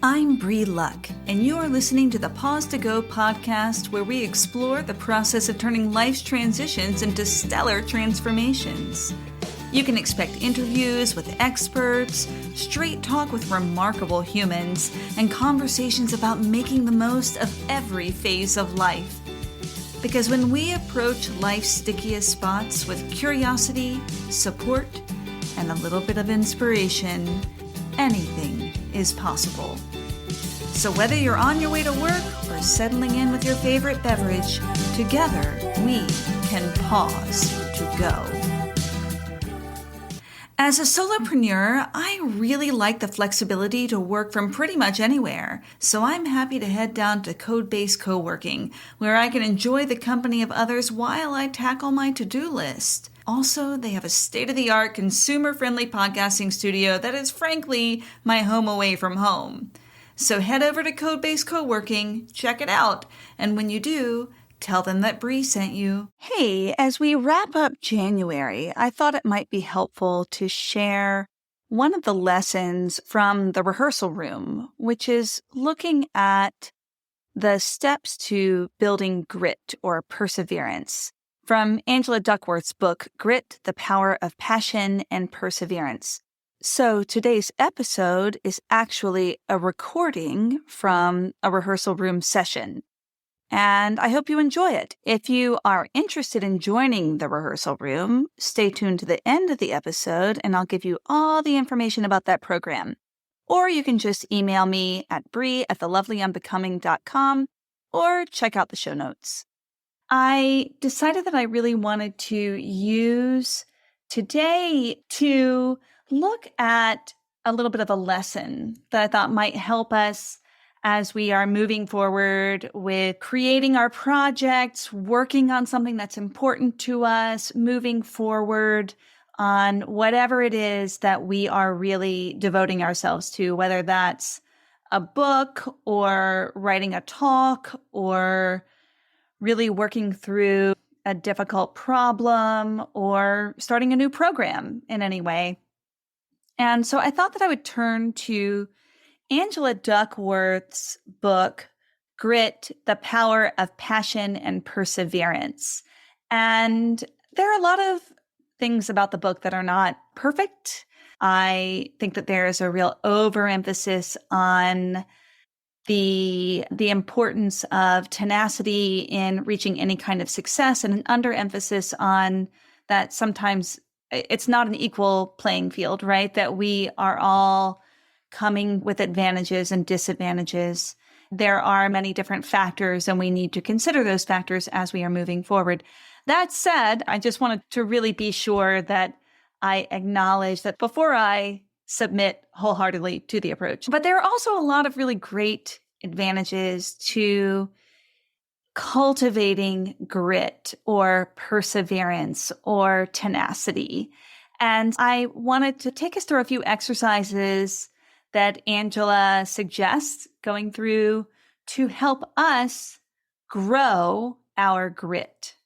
I'm Bree Luck, and you are listening to the Pause to Go podcast, where we explore the process of turning life's transitions into stellar transformations. You can expect interviews with experts, straight talk with remarkable humans, and conversations about making the most of every phase of life. Because when we approach life's stickiest spots with curiosity, support, and a little bit of inspiration, anything is possible. So whether you're on your way to work or settling in with your favorite beverage, together we can pause to go. As a solopreneur, I really like the flexibility to work from pretty much anywhere, so I'm happy to head down to Code-Based Co-working, where I can enjoy the company of others while I tackle my to-do list. Also, they have a state-of-the-art, consumer-friendly podcasting studio that is frankly my home away from home. So head over to Code-Based Co-working, check it out, and when you do, tell them that Bree sent you. Hey, as we wrap up January, I thought it might be helpful to share one of the lessons from the rehearsal room, which is looking at the steps to building grit or perseverance from Angela Duckworth's book, Grit, the Power of Passion and Perseverance. So today's episode is actually a recording from a rehearsal room session, and I hope you enjoy it. If you are interested in joining the rehearsal room, stay tuned to the end of the episode, and I'll give you all the information about that program. Or you can just email me at bree@thelovelyunbecoming.com or check out the show notes. I decided that I really wanted to use today to look at a little bit of a lesson that I thought might help us as we are moving forward with creating our projects, working on something that's important to us, moving forward on whatever it is that we are really devoting ourselves to, whether that's a book or writing a talk or really working through a difficult problem or starting a new program in any way. And so I thought that I would turn to Angela Duckworth's book, Grit, the Power of Passion and Perseverance. And there are a lot of things about the book that are not perfect. I think that there is a real overemphasis on the importance of tenacity in reaching any kind of success, and an underemphasis on that sometimes it's not an equal playing field, right? That we are all coming with advantages and disadvantages. There are many different factors, and we need to consider those factors as we are moving forward. That said, I just wanted to really be sure that I acknowledge that before I submit wholeheartedly to the approach. But there are also a lot of really great advantages to cultivating grit or perseverance or tenacity. And I wanted to take us through a few exercises that Angela suggests going through to help us grow our grit.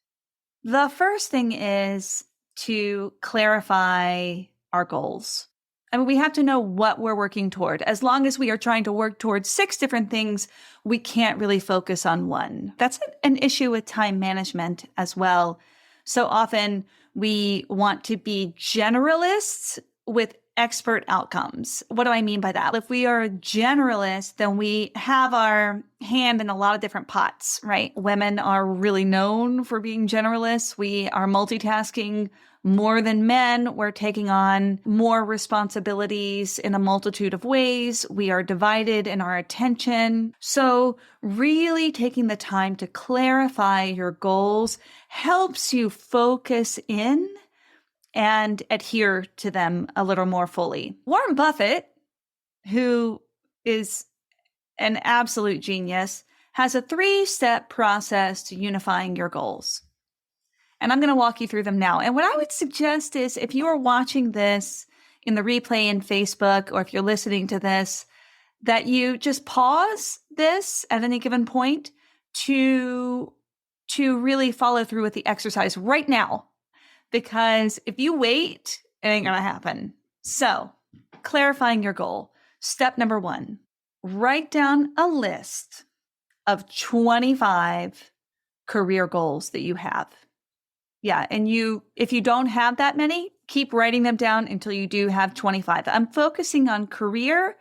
The first thing is to clarify our goals. I mean, we have to know what we're working toward. As long as we are trying to work towards 6 different things, we can't really focus on one. That's an issue with time management as well. So often we want to be generalists with expert outcomes. What do I mean by that? If we are a generalist, then we have our hand in a lot of different pots, right? Women are really known for being generalists. We are multitasking more than men. We're taking on more responsibilities in a multitude of ways. We are divided in our attention. So really taking the time to clarify your goals helps you focus in and adhere to them a little more fully. Warren Buffett, who is an absolute genius, has a 3-step process to unifying your goals. And I'm going to walk you through them now. And what I would suggest is if you are watching this in the replay in Facebook, or if you're listening to this, that you just pause this at any given point to really follow through with the exercise right now. Because if you wait, it ain't going to happen. So clarifying your goal. Step number 1, write down a list of 25 career goals that you have. Yeah, and if you don't have that many, keep writing them down until you do have 25. I'm focusing on career.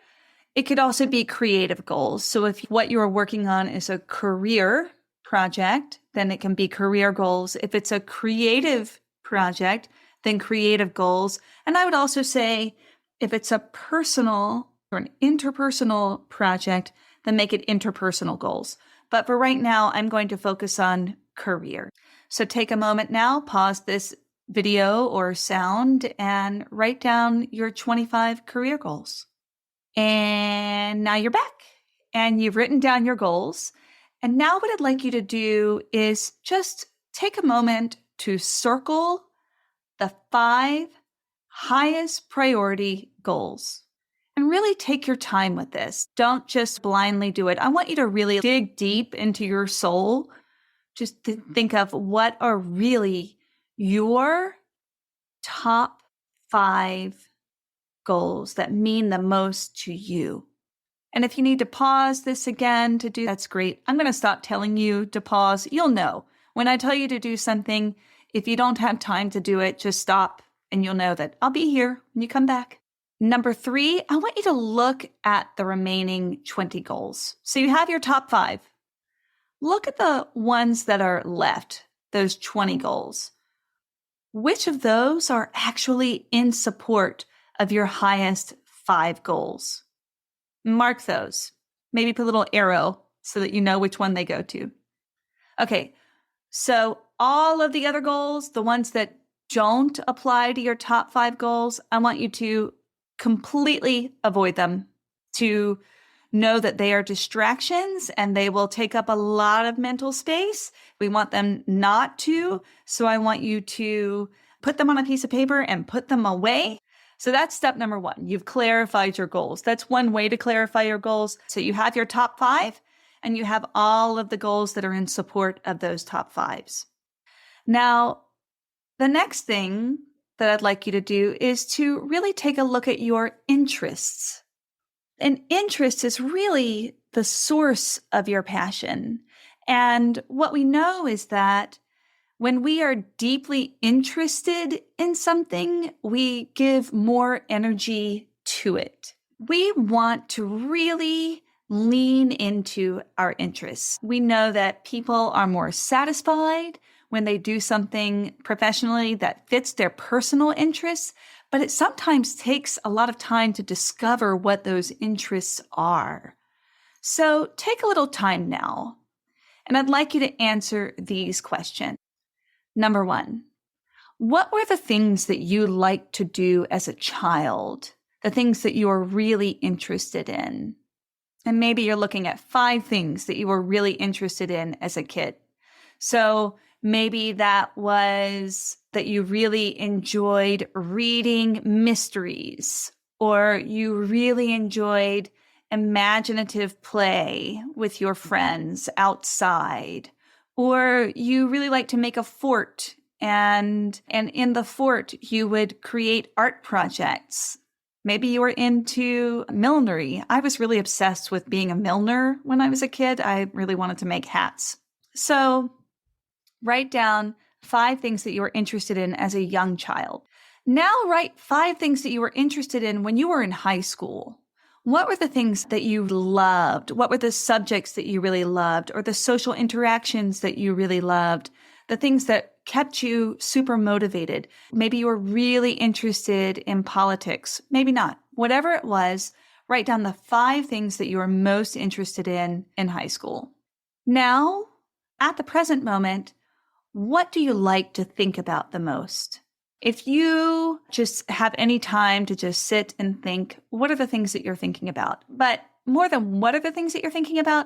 It could also be creative goals. So if what you're working on is a career project, then it can be career goals. If it's a creative project, then creative goals. And I would also say if it's a personal or an interpersonal project, then make it interpersonal goals. But for right now, I'm going to focus on career. So take a moment now, pause this video or sound, and write down your 25 career goals. And now you're back and you've written down your goals. And now what I'd like you to do is just take a moment to circle the 5 highest priority goals. And really take your time with this. Don't just blindly do it. I want you to really dig deep into your soul. Just to think of what are really your top 5 goals that mean the most to you. And if you need to pause this again to do, that's great. I'm going to stop telling you to pause. You'll know. When I tell you to do something, if you don't have time to do it, just stop and you'll know that I'll be here when you come back. Number 3, I want you to look at the remaining 20 goals. So you have your top 5. Look at the ones that are left, those 20 goals. Which of those are actually in support of your highest 5 goals? Mark those. Maybe put a little arrow so that you know which one they go to. Okay, so all of the other goals, the ones that don't apply to your top 5 goals, I want you to completely avoid them, to know that they are distractions and they will take up a lot of mental space. We want them not to. So I want you to put them on a piece of paper and put them away. So that's step number 1. You've clarified your goals. That's one way to clarify your goals. So you have your top 5 and you have all of the goals that are in support of those top 5s. Now, the next thing that I'd like you to do is to really take a look at your interests. An interest is really the source of your passion. And what we know is that when we are deeply interested in something, we give more energy to it. We want to really lean into our interests. We know that people are more satisfied when they do something professionally that fits their personal interests, but it sometimes takes a lot of time to discover what those interests are. So take a little time now, and I'd like you to answer these questions. Number 1, what were the things that you liked to do as a child? The things that you were really interested in? And maybe you're looking at 5 things that you were really interested in as a kid. So maybe that was that you really enjoyed reading mysteries, or you really enjoyed imaginative play with your friends outside, or you really like to make a fort, and in the fort you would create art projects. Maybe you were into millinery. I was really obsessed with being a milliner when I was a kid. I really wanted to make hats. So write down 5 things that you were interested in as a young child. Now write 5 things that you were interested in when you were in high school. What were the things that you loved? What were the subjects that you really loved, or the social interactions that you really loved? The things that kept you super motivated. Maybe you were really interested in politics. Maybe not. Whatever it was, write down the 5 things that you were most interested in high school. Now, at the present moment, what do you like to think about the most? If you just have any time to just sit and think, what are the things that you're thinking about? But more than what are the things that you're thinking about,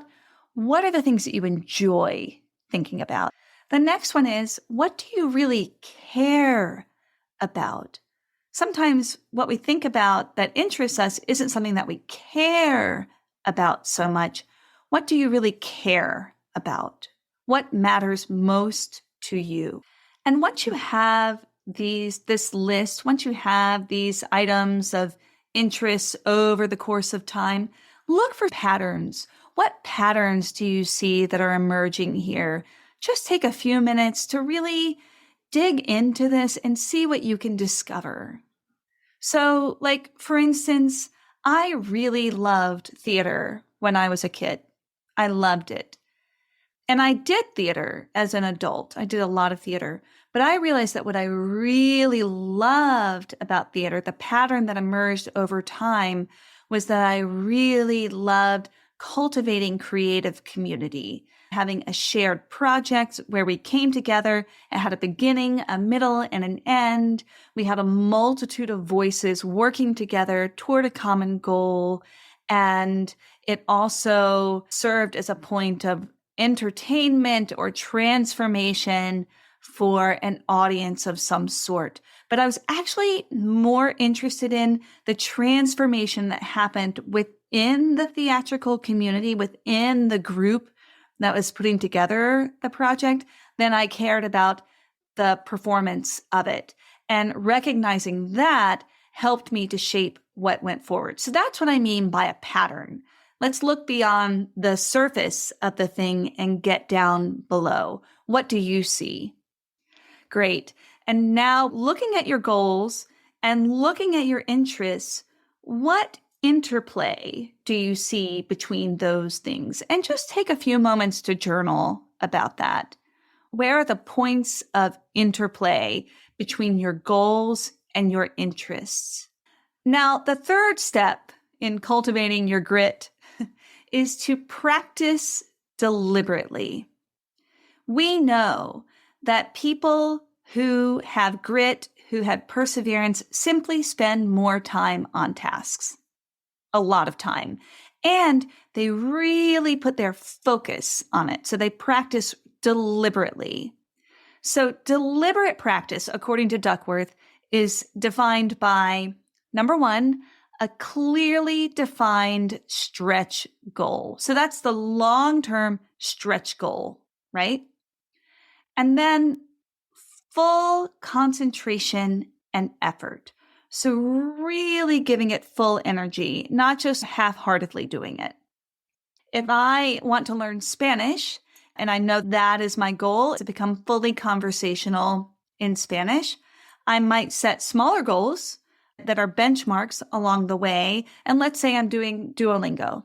what are the things that you enjoy thinking about? The next one is, what do you really care about? Sometimes what we think about that interests us isn't something that we care about so much. What do you really care about? What matters most to you? And once you have this list, once you have these items of interests over the course of time, Look for patterns. What patterns do you see that are emerging here? Just take a few minutes to really dig into this and see what you can discover. So, like, for instance, I really loved theater when I was a kid. I loved it. And I did theater as an adult. I did a lot of theater. But I realized that what I really loved about theater, the pattern that emerged over time, was that I really loved cultivating creative community, having a shared project where we came together. It had a beginning, a middle, and an end. We had a multitude of voices working together toward a common goal. And it also served as a point of entertainment or transformation for an audience of some sort. But I was actually more interested in the transformation that happened within the theatrical community, within the group that was putting together the project, than I cared about the performance of it. And recognizing that helped me to shape what went forward. So that's what I mean by a pattern. Let's look beyond the surface of the thing and get down below. What do you see? Great. And now looking at your goals and looking at your interests, what interplay do you see between those things? And just take a few moments to journal about that. Where are the points of interplay between your goals and your interests? Now, the third step in cultivating your grit is to practice deliberately. We know that people who have grit, who have perseverance, simply spend more time on tasks, a lot of time, and they really put their focus on it. So they practice deliberately. So deliberate practice, according to Duckworth, is defined by, number one, a clearly defined stretch goal. So that's the long-term stretch goal, right? And then full concentration and effort. So really giving it full energy, not just half-heartedly doing it. If I want to learn Spanish, and I know that is my goal, to become fully conversational in Spanish, I might set smaller goals that are benchmarks along the way. And let's say I'm doing Duolingo.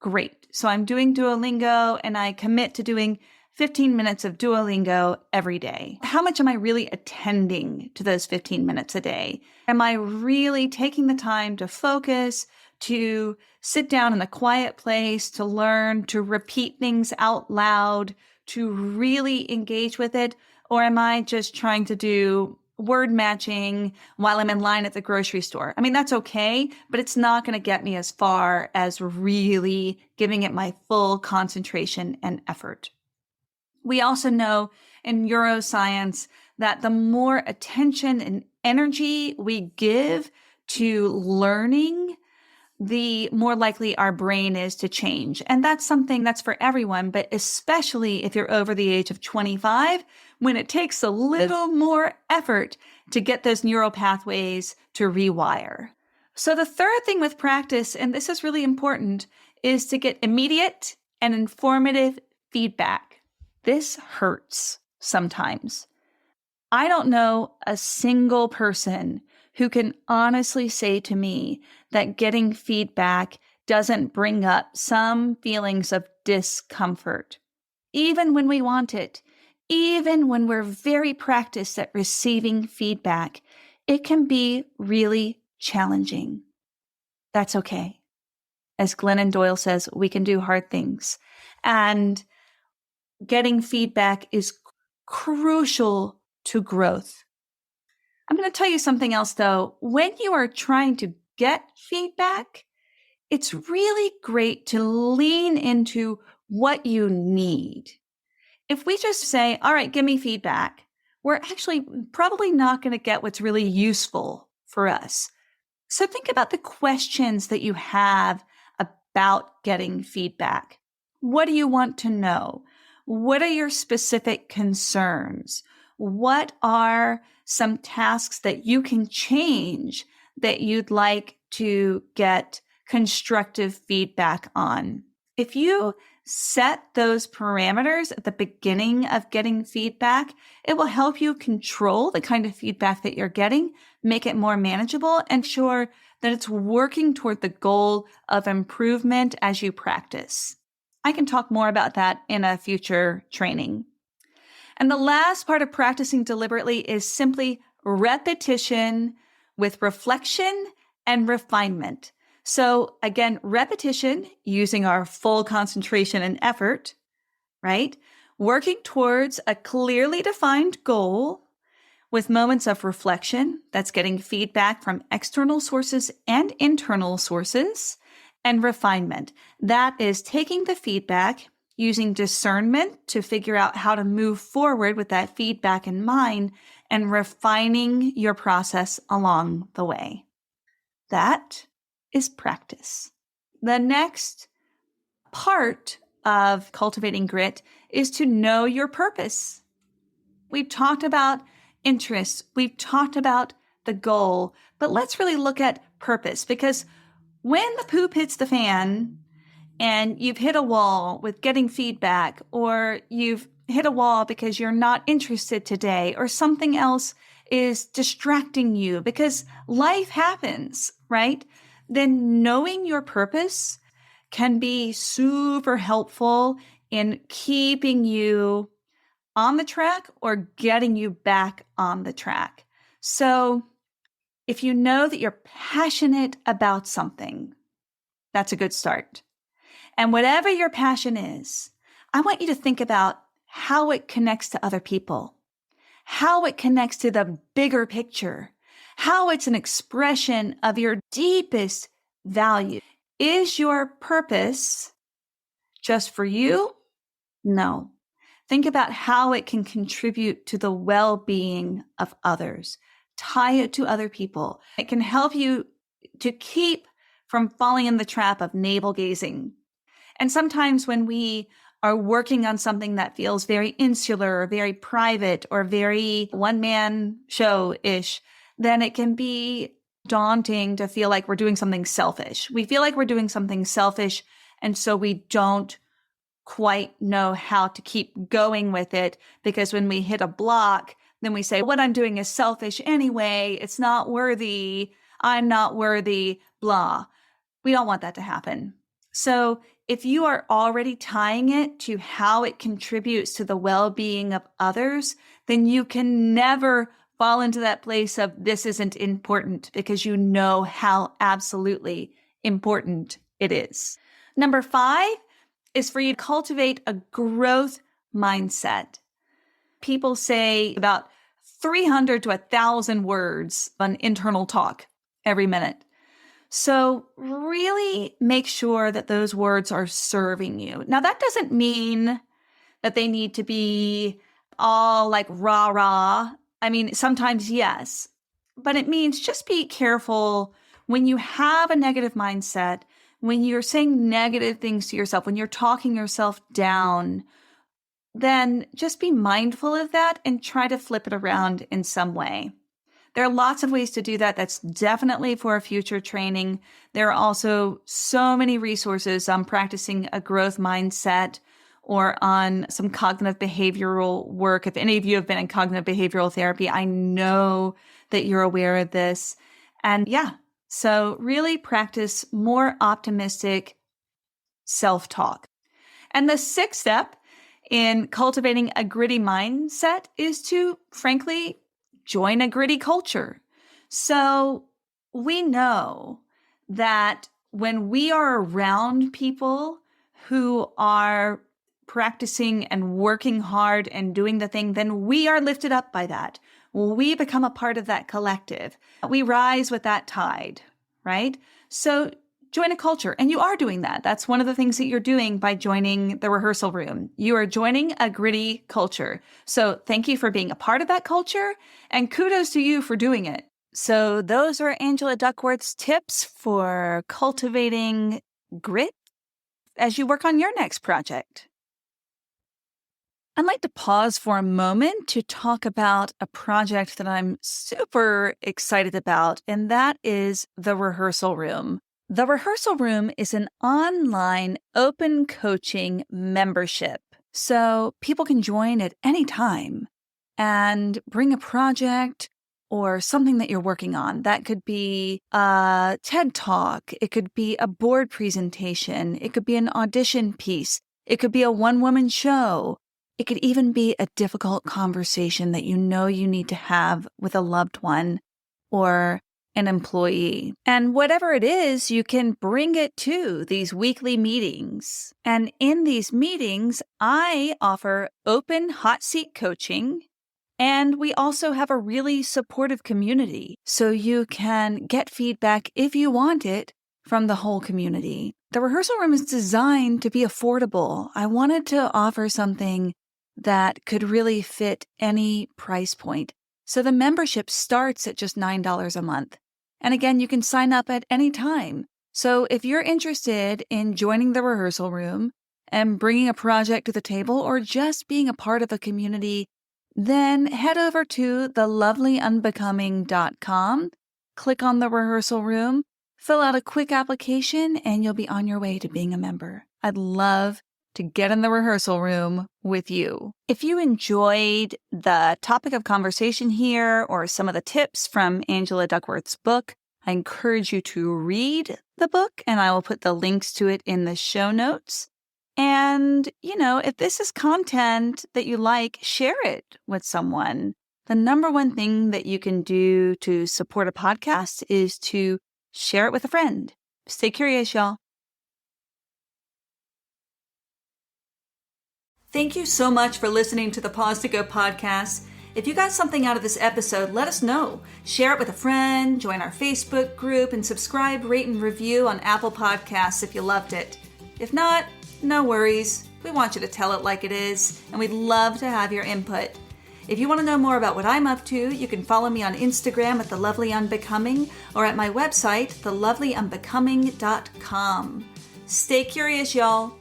Great. So I'm doing Duolingo and I commit to doing 15 minutes of Duolingo every day. How much am I really attending to those 15 minutes a day? Am I really taking the time to focus, to sit down in a quiet place, to learn, to repeat things out loud, to really engage with it? Or am I just trying to do word matching while I'm in line at the grocery store? I mean, that's okay, but it's not going to get me as far as really giving it my full concentration and effort. We also know in neuroscience that the more attention and energy we give to learning, the more likely our brain is to change. And that's something that's for everyone, but especially if you're over the age of 25, when it takes a little more effort to get those neural pathways to rewire. So the third thing with practice, and this is really important, is to get immediate and informative feedback. This hurts sometimes. I don't know a single person who can honestly say to me that getting feedback doesn't bring up some feelings of discomfort. Even when we want it, even when we're very practiced at receiving feedback, it can be really challenging. That's okay. As Glennon Doyle says, we can do hard things. And getting feedback is crucial to growth. I'm going to tell you something else, though. When you are trying to get feedback, it's really great to lean into what you need. If we just say, all right, give me feedback, we're actually probably not going to get what's really useful for us. So think about the questions that you have about getting feedback. What do you want to know? What are your specific concerns? What are some tasks that you can change that you'd like to get constructive feedback on. If you set those parameters at the beginning of getting feedback, it will help you control the kind of feedback that you're getting, make it more manageable, and ensure that it's working toward the goal of improvement as you practice. I can talk more about that in a future training. And the last part of practicing deliberately is simply repetition with reflection and refinement. So again, repetition using our full concentration and effort, right? Working towards a clearly defined goal with moments of reflection, that's getting feedback from external sources and internal sources, and refinement. That is taking the feedback, using discernment to figure out how to move forward with that feedback in mind, and refining your process along the way. That is practice. The next part of cultivating grit is to know your purpose. We've talked about interests. We've talked about the goal, but let's really look at purpose, because when the poop hits the fan and you've hit a wall with getting feedback, or you've hit a wall because you're not interested today, or something else is distracting you because life happens, right? Then knowing your purpose can be super helpful in keeping you on the track or getting you back on the track. So if you know that you're passionate about something, that's a good start. And whatever your passion is, I want you to think about how it connects to other people, how it connects to the bigger picture, how it's an expression of your deepest value. Is your purpose just for you? No. Think about how it can contribute to the well-being of others. Tie it to other people. It can help you to keep from falling in the trap of navel gazing. And sometimes when we are working on something that feels very insular or very private or very one-man show-ish, then it can be daunting to feel like we're doing something selfish. We feel like we're doing something selfish, and so we don't quite know how to keep going with it, because when we hit a block, then we say, what I'm doing is selfish anyway. It's not worthy. I'm not worthy, blah. We don't want that to happen. So if you are already tying it to how it contributes to the well-being of others, then you can never fall into that place of this isn't important, because you know how absolutely important it is. Number 5 is for you to cultivate a growth mindset. People say about 300 to 1,000 words on internal talk every minute. So really make sure that those words are serving you. Now, that doesn't mean that they need to be all like rah-rah. I mean, sometimes yes, but it means just be careful when you have a negative mindset, when you're saying negative things to yourself, when you're talking yourself down, then just be mindful of that and try to flip it around in some way. There are lots of ways to do that. That's definitely for a future training. There are also so many resources on practicing a growth mindset or on some cognitive behavioral work. If any of you have been in cognitive behavioral therapy, I know that you're aware of this. And yeah, so really practice more optimistic self-talk. And the 6th step in cultivating a gritty mindset is to, frankly, join a gritty culture. So we know that when we are around people who are practicing and working hard and doing the thing, then we are lifted up by that. We become a part of that collective. We rise with that tide, right? So join a culture. And you are doing that. That's one of the things that you're doing by joining the rehearsal room. You are joining a gritty culture. So thank you for being a part of that culture, and kudos to you for doing it. So those are Angela Duckworth's tips for cultivating grit as you work on your next project. I'd like to pause for a moment to talk about a project that I'm super excited about, and that is the rehearsal room. The Rehearsal Room is an online open coaching membership. So people can join at any time and bring a project or something that you're working on. That could be a TED Talk. It could be a board presentation. It could be an audition piece. It could be a one-woman show. It could even be a difficult conversation that you know you need to have with a loved one or an employee. And whatever it is, you can bring it to these weekly meetings. And in these meetings, I offer open hot seat coaching. And we also have a really supportive community, so you can get feedback if you want it from the whole community. The Rehearsal Room is designed to be affordable. I wanted to offer something that could really fit any price point. So the membership starts at just $9 a month. And again, you can sign up at any time. So if you're interested in joining the Rehearsal Room and bringing a project to the table or just being a part of a community, then head over to thelovelyunbecoming.com, click on the Rehearsal Room, fill out a quick application, and you'll be on your way to being a member. I'd love to get in the Rehearsal Room with you. If you enjoyed the topic of conversation here or some of the tips from Angela Duckworth's book, I encourage you to read the book, and I will put the links to it in the show notes. And, if this is content that you like, share it with someone. The number one thing that you can do to support a podcast is to share it with a friend. Stay curious, y'all. Thank you so much for listening to the Pause to Go podcast. If you got something out of this episode, let us know. Share it with a friend, join our Facebook group, and subscribe, rate, and review on Apple Podcasts if you loved it. If not, no worries. We want you to tell it like it is, and we'd love to have your input. If you want to know more about what I'm up to, you can follow me on Instagram at The Lovely Unbecoming or at my website, thelovelyunbecoming.com. Stay curious, y'all.